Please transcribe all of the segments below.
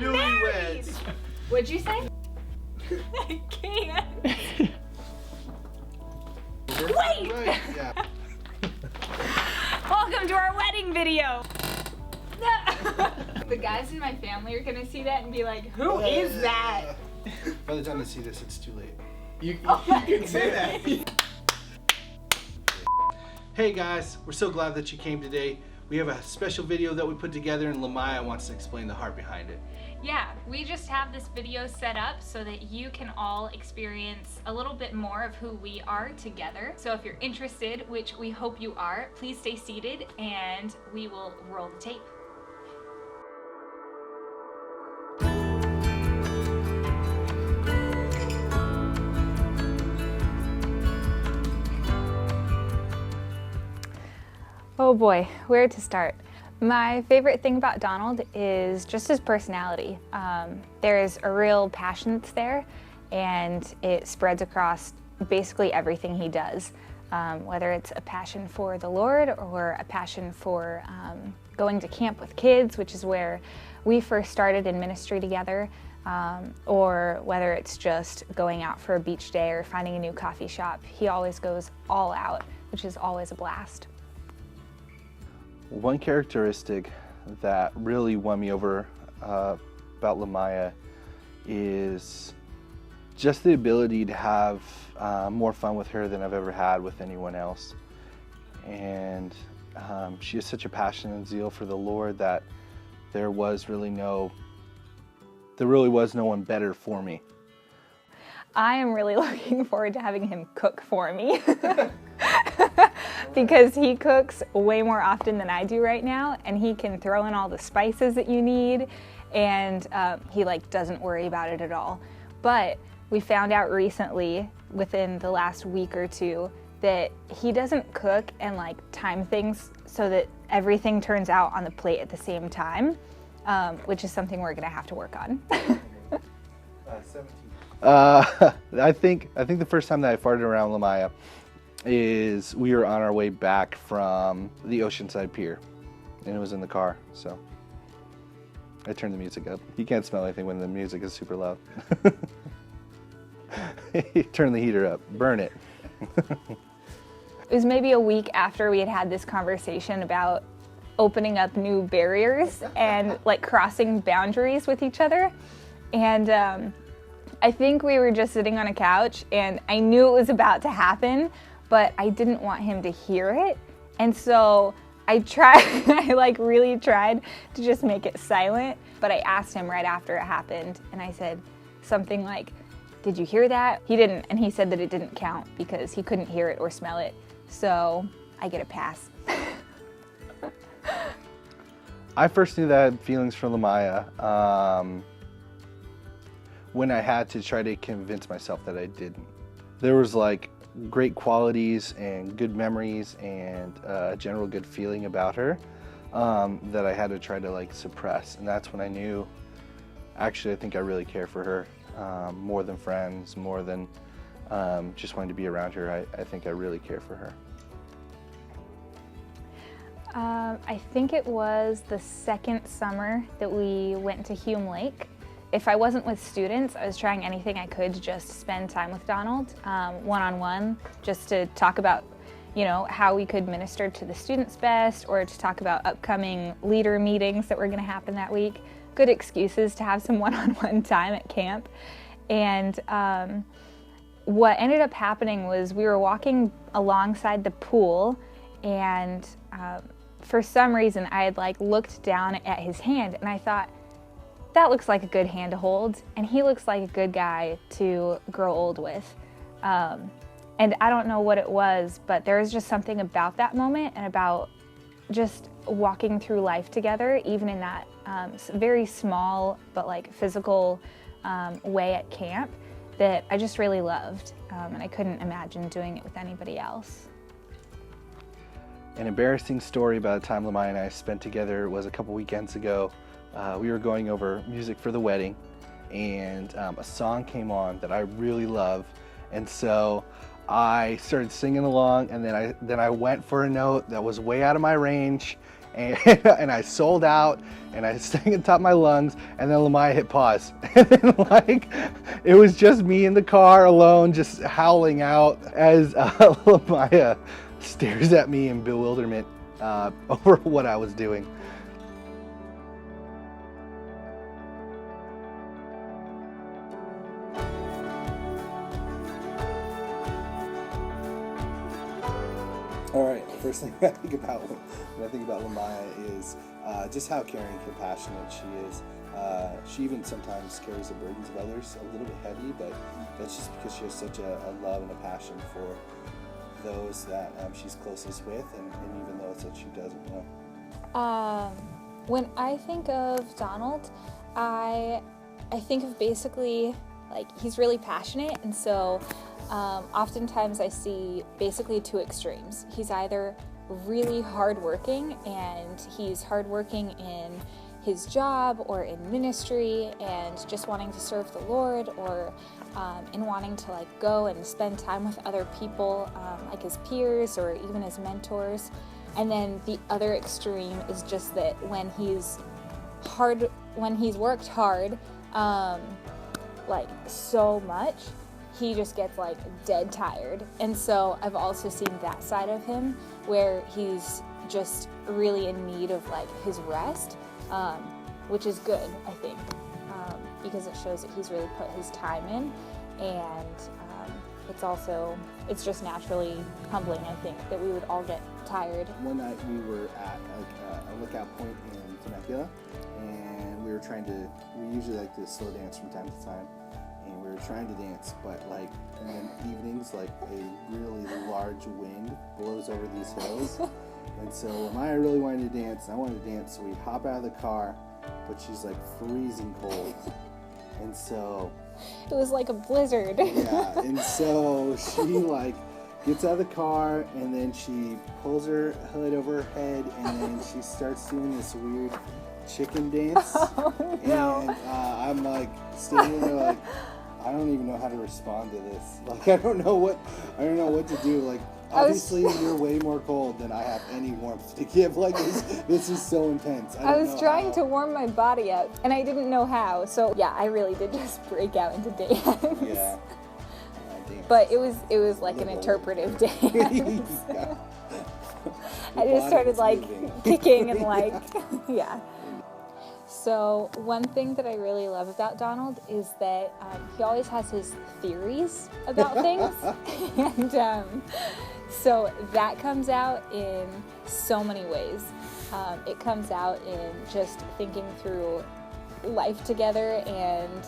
got married. What'd you say? I can't. Wait! Right, yeah. Welcome to our wedding video. The guys in my family are gonna see that and be like, who is that? By the time they see this, it's too late. You can say that. Hey guys, we're so glad that you came today. We have a special video that we put together and LaMaya wants to explain the heart behind it. Yeah, we just have this video set up so that you can all experience a little bit more of who we are together. So if you're interested, which we hope you are, please stay seated and we will roll the tape. Oh boy, where to start? My favorite thing about Donald is just his personality. There's a real passion that's there, and it spreads across basically everything he does. Whether it's a passion for the Lord or a passion for going to camp with kids, which is where we first started in ministry together, or whether it's just going out for a beach day or finding a new coffee shop. He always goes all out, which is always a blast. One characteristic that really won me over about LaMaya is just the ability to have more fun with her than I've ever had with anyone else. And she has such a passion and zeal for the Lord that there really was no one better for me. I am really looking forward to having him cook for me. Because he cooks way more often than I do right now, and he can throw in all the spices that you need, and he doesn't worry about it at all. But we found out recently, within the last week or two, that he doesn't cook and time things so that everything turns out on the plate at the same time, which is something we're gonna have to work on. 17. I think the first time that I farted around LaMaya is we were on our way back from the Oceanside Pier, and it was in the car, so I turned the music up. You can't smell anything when the music is super loud. Turn the heater up, burn it. It was maybe a week after we had had this conversation about opening up new barriers and crossing boundaries with each other, and I think we were just sitting on a couch, and I knew it was about to happen, but I didn't want him to hear it, and so I really tried to just make it silent, but I asked him right after it happened, and I said something like, "Did you hear that?" He didn't, and he said that it didn't count because he couldn't hear it or smell it, so I get a pass. I first knew that I had feelings for LaMaya when I had to try to convince myself that I didn't. There was great qualities and good memories and a general good feeling about her that I had to try to suppress, and that's when I knew, actually, I think I really care for her more than friends, more than just wanting to be around her. I think I really care for her. I think it was the second summer that we went to Hume Lake. If I wasn't with students, I was trying anything I could to just spend time with Donald, one-on-one, just to talk about, how we could minister to the students best, or to talk about upcoming leader meetings that were gonna happen that week. Good excuses to have some one-on-one time at camp. And what ended up happening was we were walking alongside the pool, and for some reason I had looked down at his hand, and I thought, that looks like a good hand to hold, and he looks like a good guy to grow old with. And I don't know what it was, but there was just something about that moment and about just walking through life together, even in that very small but physical way at camp, that I just really loved, and I couldn't imagine doing it with anybody else. An embarrassing story about the time LaMaya and I spent together was a couple weekends ago. We were going over music for the wedding, and a song came on that I really love, and so I started singing along, and then I went for a note that was way out of my range, and, and I sold out, and I sang at the top of my lungs, and then LaMaya hit pause. And then, like, it was just me in the car alone, just howling out as LaMaya stares at me in bewilderment over what I was doing. All right, the first thing I think about when I think about LaMaya is just how caring and compassionate she is. She even sometimes carries the burdens of others a little bit heavy, but that's just because she has such a love and a passion for those that she's closest with, and even those that she doesn't know. When I think of Donald, I think of basically, like, he's really passionate, and so oftentimes I see basically two extremes. He's either really hardworking, and he's hardworking in his job or in ministry and just wanting to serve the Lord, or in wanting to like go and spend time with other people, like his peers or even his mentors. And then the other extreme is just that when he's worked hard, like so much, he just gets like dead tired. And so I've also seen that side of him where he's just really in need of like his rest, which is good, I think, because it shows that he's really put his time in, and it's just naturally humbling, I think, that we would all get tired. One night we were at a lookout point in Temecula, and we usually like to slow dance from time to time, and we were trying to dance, but like in the evenings, like a really large wind blows over these hills. And so LaMaya really wanted to dance, and I wanted to dance, so we hop out of the car, but she's like freezing cold. And so it was like a blizzard. Yeah, and so she like gets out of the car, and then she pulls her hood over her head, and then she starts doing this weird chicken dance. Oh, no. And I'm like standing there like, I don't even know how to respond to this. Like I don't know what to do. Like obviously you're way more cold than I have any warmth to give. Like this is so intense. I was trying to warm my body up, and I didn't know how. So yeah, I really did just break out into dance. Yeah. But it was like an interpretive dance. Yeah. I just started like kicking and like, yeah. So one thing that I really love about Donald is that he always has his theories about things. And so that comes out in so many ways. It comes out in just thinking through life together, and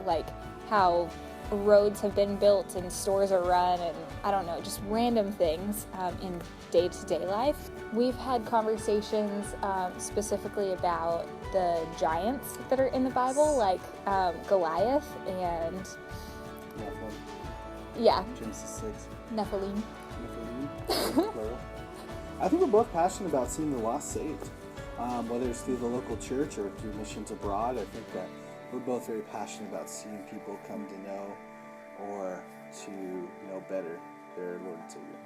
like how roads have been built and stores are run, and I don't know, just random things in day-to-day life. We've had conversations specifically about the giants that are in the Bible, like Goliath and Nephilim. Yeah, Genesis 6. Nephilim. Plural. I think we're both passionate about seeing the lost saved, whether it's through the local church or through missions abroad. I think that we're both very passionate about seeing people come to know or to know better their Lord and Savior.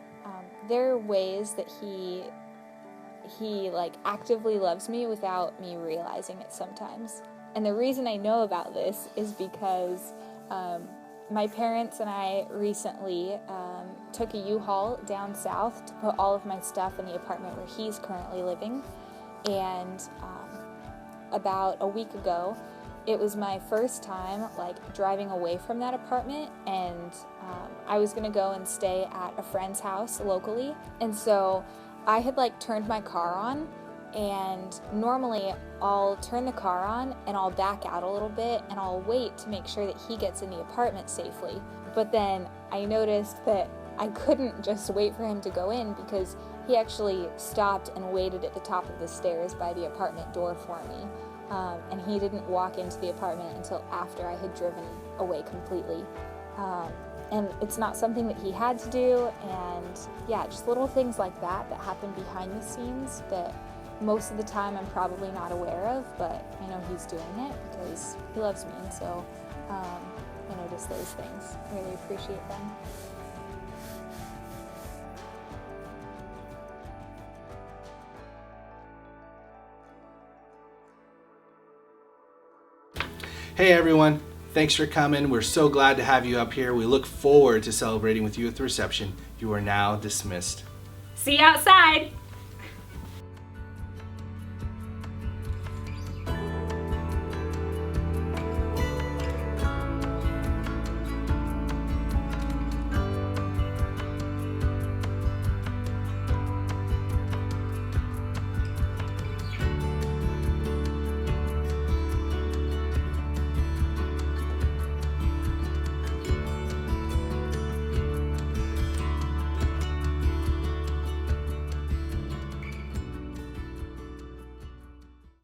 There are ways that he like actively loves me without me realizing it sometimes. And the reason I know about this is because my parents and I recently took a U-Haul down south to put all of my stuff in the apartment where he's currently living. And about a week ago, it was my first time like driving away from that apartment, and I was gonna go and stay at a friend's house locally. And so I had like turned my car on, and normally I'll turn the car on and I'll back out a little bit and I'll wait to make sure that he gets in the apartment safely. But then I noticed that I couldn't just wait for him to go in, because he actually stopped and waited at the top of the stairs by the apartment door for me. And he didn't walk into the apartment until after I had driven away completely. And it's not something that he had to do, and yeah, just little things like that happen behind the scenes that most of the time I'm probably not aware of, but I know he's doing it because he loves me, and so I notice those things. I really appreciate them. Hey everyone, thanks for coming. We're so glad to have you up here. We look forward to celebrating with you at the reception. You are now dismissed. See you outside.